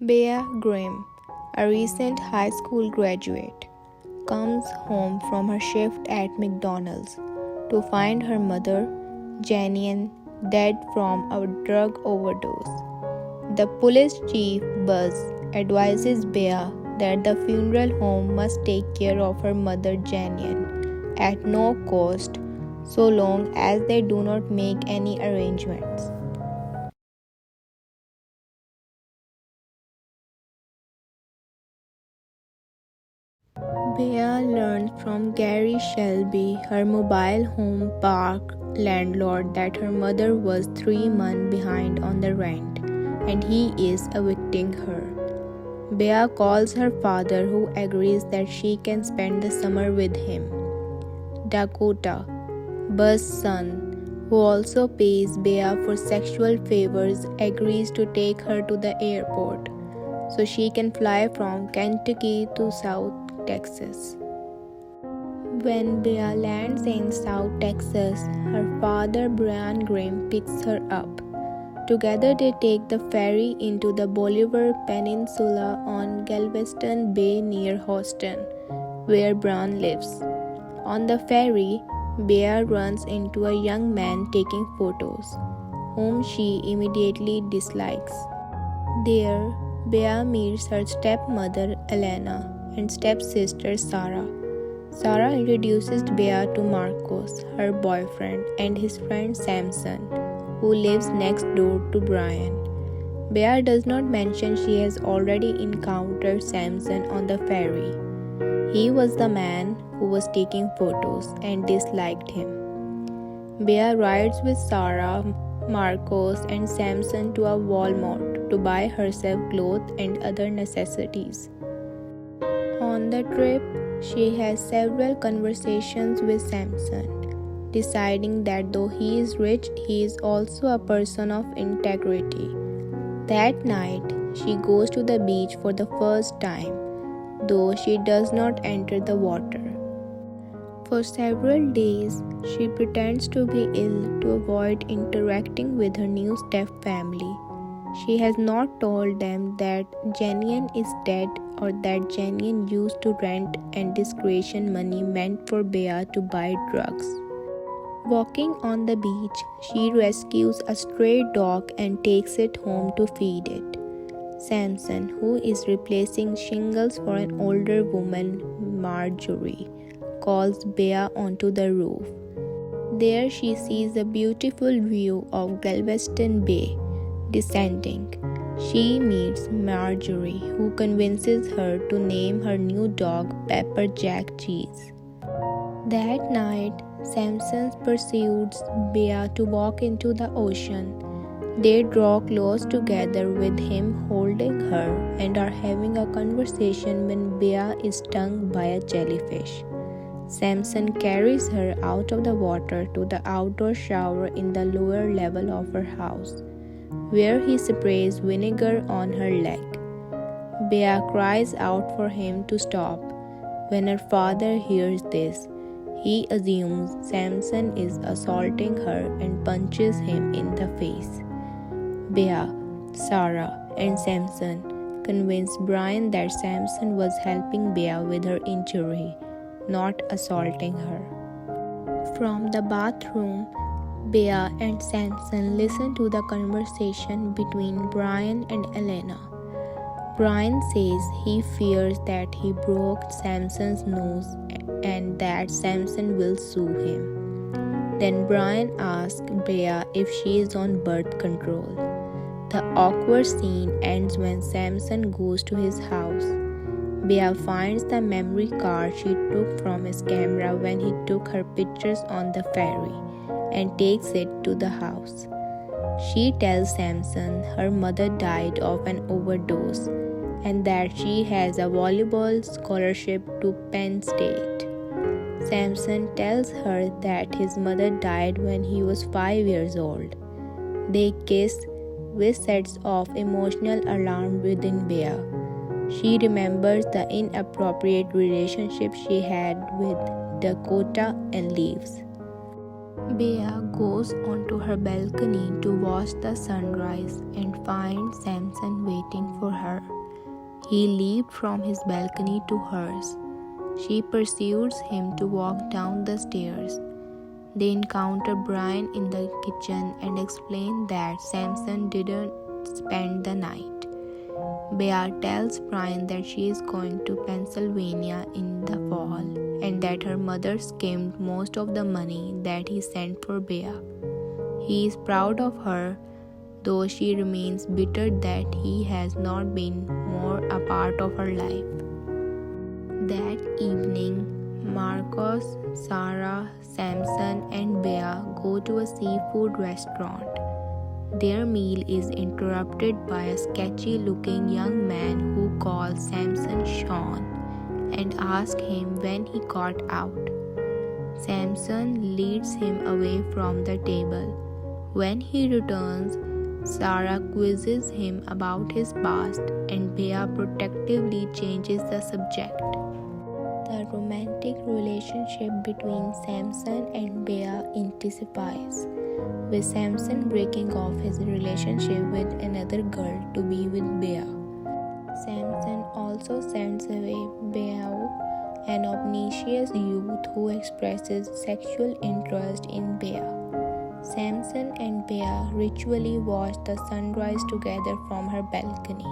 Bea Grimm, a recent high school graduate, comes home from her shift at McDonald's to find her mother, Janine, dead from a drug overdose. The police chief, Buzz, advises Bea that the funeral home must take care of her mother, Janine, at no cost, so long as they do not make any arrangements. Bea learns from Gary Shelby, her mobile home park landlord, that her mother was 3 months behind on the rent and he is evicting her. Bea calls her father, who agrees that she can spend the summer with him. Dakota, Buzz's son, who also pays Bea for sexual favors, agrees to take her to the airport so she can fly from Kentucky to South Texas. When Bea lands in South Texas, her father Brian Grimm picks her up. Together they take the ferry into the Bolivar Peninsula on Galveston Bay near Houston, where Brian lives. On the ferry, Bea runs into a young man taking photos, whom she immediately dislikes. There, Bea meets her stepmother Elena and stepsister Sarah. Sarah introduces Bea to Marcos, her boyfriend, and his friend Samson, who lives next door to Brian. Bea does not mention she has already encountered Samson on the ferry. He was the man who was taking photos and disliked him. Bea rides with Sarah, Marcos, and Samson to a Walmart to buy herself clothes and other necessities. On the trip, she has several conversations with Samson, deciding that though he is rich, he is also a person of integrity. That night, she goes to the beach for the first time, though she does not enter the water. For several days, she pretends to be ill to avoid interacting with her new step-family. She has not told them that Janine is dead or that Janine used to rent and discretion money meant for Bea to buy drugs. Walking on the beach, she rescues a stray dog and takes it home to feed it. Samson, who is replacing shingles for an older woman, Marjorie, calls Bea onto the roof. There she sees a beautiful view of Galveston Bay. Descending, she meets Marjorie, who convinces her to name her new dog Pepper Jack Cheese. That night, Samson pursues Bea to walk into the ocean. They draw close together with him holding her and are having a conversation when Bea is stung by a jellyfish. Samson carries her out of the water to the outdoor shower in the lower level of her house, where he sprays vinegar on her leg. Bea cries out for him to stop. When her father hears this, he assumes Samson is assaulting her and punches him in the face. Bea, Sarah, and Samson convince Brian that Samson was helping Bea with her injury, not assaulting her. From the bathroom, Bea and Samson listen to the conversation between Brian and Elena. Brian says he fears that he broke Samson's nose and that Samson will sue him. Then Brian asks Bea if she is on birth control. The awkward scene ends when Samson goes to his house. Bea finds the memory card she took from his camera when he took her pictures on the ferry and takes it to the house. She tells Samson her mother died of an overdose and that she has a volleyball scholarship to Penn State. Samson tells her that his mother died when he was 5 years old. They kiss, which sets off emotional alarm within Bea. She remembers the inappropriate relationship she had with Dakota and leaves. Bea goes onto her balcony to watch the sunrise and finds Samson waiting for her. He leaped from his balcony to hers. She pursues him to walk down the stairs. They encounter Brian in the kitchen and explain that Samson didn't spend the night. Bea tells Brian that she is going to Pennsylvania in the fall and that her mother skimmed most of the money that he sent for Bea. He is proud of her, though she remains bitter that he has not been more a part of her life. That evening, Marcos, Sarah, Samson, and Bea go to a seafood restaurant. Their meal is interrupted by a sketchy-looking young man who calls Samson Sean and asks him when he got out. Samson leads him away from the table. When he returns, Sarah quizzes him about his past and Bea protectively changes the subject. The romantic relationship between Samson and Bea intensifies, with Samson breaking off his relationship with another girl to be with Bea. Samson also sends away Beau, an obnoxious youth who expresses sexual interest in Bea. Samson and Bea ritually watch the sunrise together from her balcony.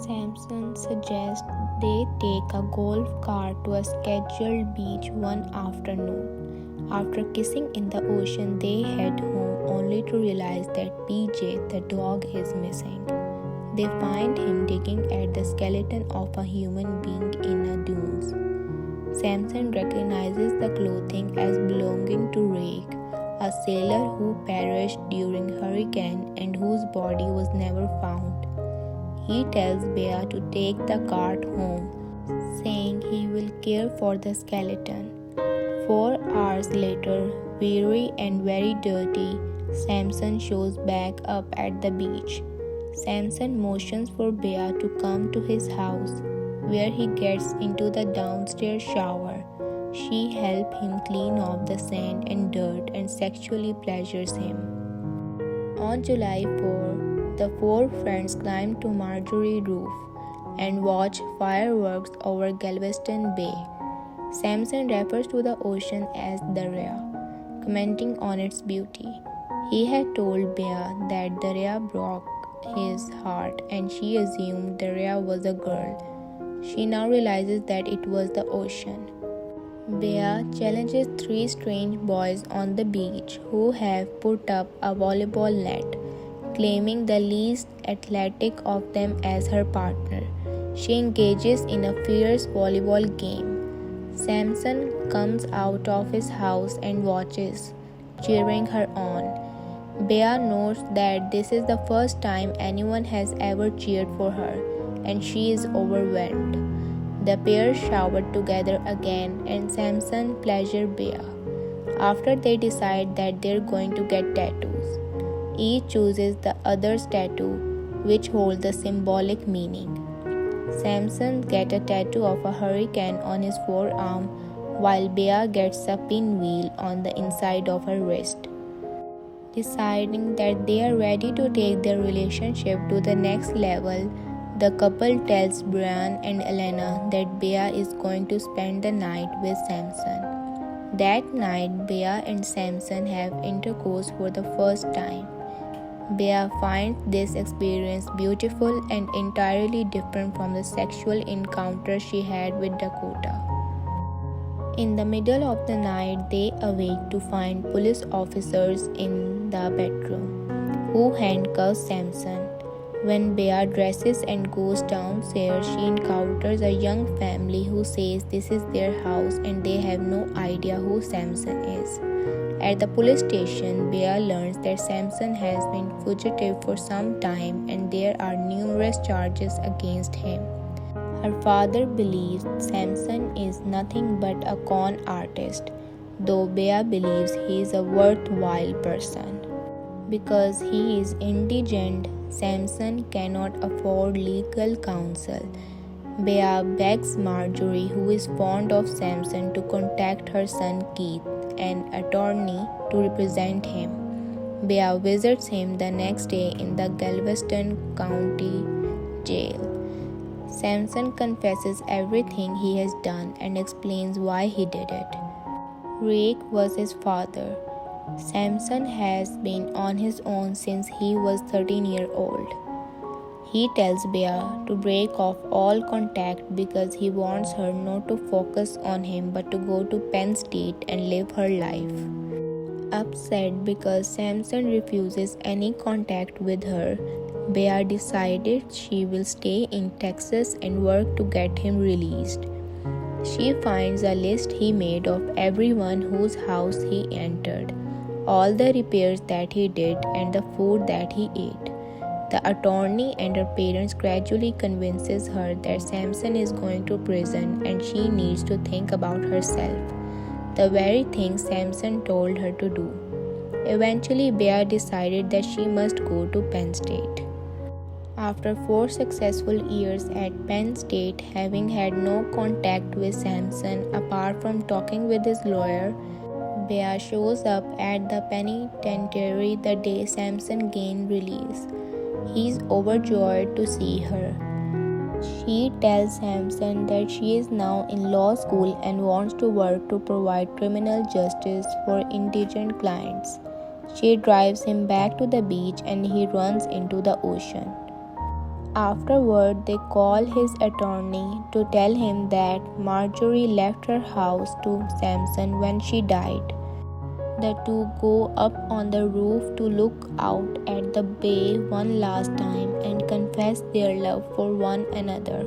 Samson suggests they take a golf cart to a scheduled beach one afternoon. After kissing in the ocean, they head home only to realize that PJ, the dog, is missing. They find him digging at the skeleton of a human being in the dunes. Samson recognizes the clothing as belonging to Rake, a sailor who perished during hurricane and whose body was never found. He tells Bea to take the cart home, saying he will care for the skeleton. 4 hours later, weary and very dirty, Samson shows back up at the beach. Samson motions for Bea to come to his house, where he gets into the downstairs shower. She helps him clean off the sand and dirt and sexually pleasures him. On July 4, the 4 friends climb to Marjorie roof and watch fireworks over Galveston Bay. Samson refers to the ocean as Darya, commenting on its beauty. He had told Bea that Darya broke his heart and she assumed Darya was a girl. She now realizes that it was the ocean. Bea challenges 3 strange boys on the beach who have put up a volleyball net, claiming the least athletic of them as her partner. She engages in a fierce volleyball game. Samson comes out of his house and watches, cheering her on. Bea notes that this is the first time anyone has ever cheered for her, and she is overwhelmed. The pair shower together again, and Samson pleasures Bea. After they decide that they're going to get tattoos. Each chooses the other's tattoo, which holds a symbolic meaning. Samson gets a tattoo of a hurricane on his forearm, while Bea gets a pinwheel on the inside of her wrist. Deciding that they are ready to take their relationship to the next level, the couple tells Brian and Elena that Bea is going to spend the night with Samson. That night, Bea and Samson have intercourse for the first time. Bea finds this experience beautiful and entirely different from the sexual encounter she had with Dakota. In the middle of the night, they awake to find police officers in the bedroom, who handcuff Samson. When Bea dresses and goes downstairs, she encounters a young family who says this is their house and they have no idea who Samson is. At the police station, Bea learns that Samson has been fugitive for some time and there are numerous charges against him. Her father believes Samson is nothing but a con artist, though Bea believes he is a worthwhile person. Because he is indigent, Samson cannot afford legal counsel. Bea begs Marjorie, who is fond of Samson, to contact her son Keith, an attorney, to represent him. Bea visits him the next day in the Galveston County Jail. Samson confesses everything he has done and explains why he did it. Rake was his father. Samson has been on his own since he was 13 years old. He tells Bea to break off all contact because he wants her not to focus on him but to go to Penn State and live her life. Upset because Samson refuses any contact with her, Bea decided she will stay in Texas and work to get him released. She finds a list he made of everyone whose house he entered, all the repairs that he did, and the food that he ate. The attorney and her parents gradually convinces her that Samson is going to prison and she needs to think about herself, the very thing Samson told her to do. Eventually, Bea decided that she must go to Penn State. After 4 successful years at Penn State, having had no contact with Samson apart from talking with his lawyer, Bea shows up at the penitentiary the day Samson gained release. He's overjoyed to see her. She tells Samson that she is now in law school and wants to work to provide criminal justice for indigent clients. She drives him back to the beach and he runs into the ocean. Afterward, they call his attorney to tell him that Marjorie left her house to Samson when she died. The two go up on the roof to look out at the bay one last time and confess their love for one another.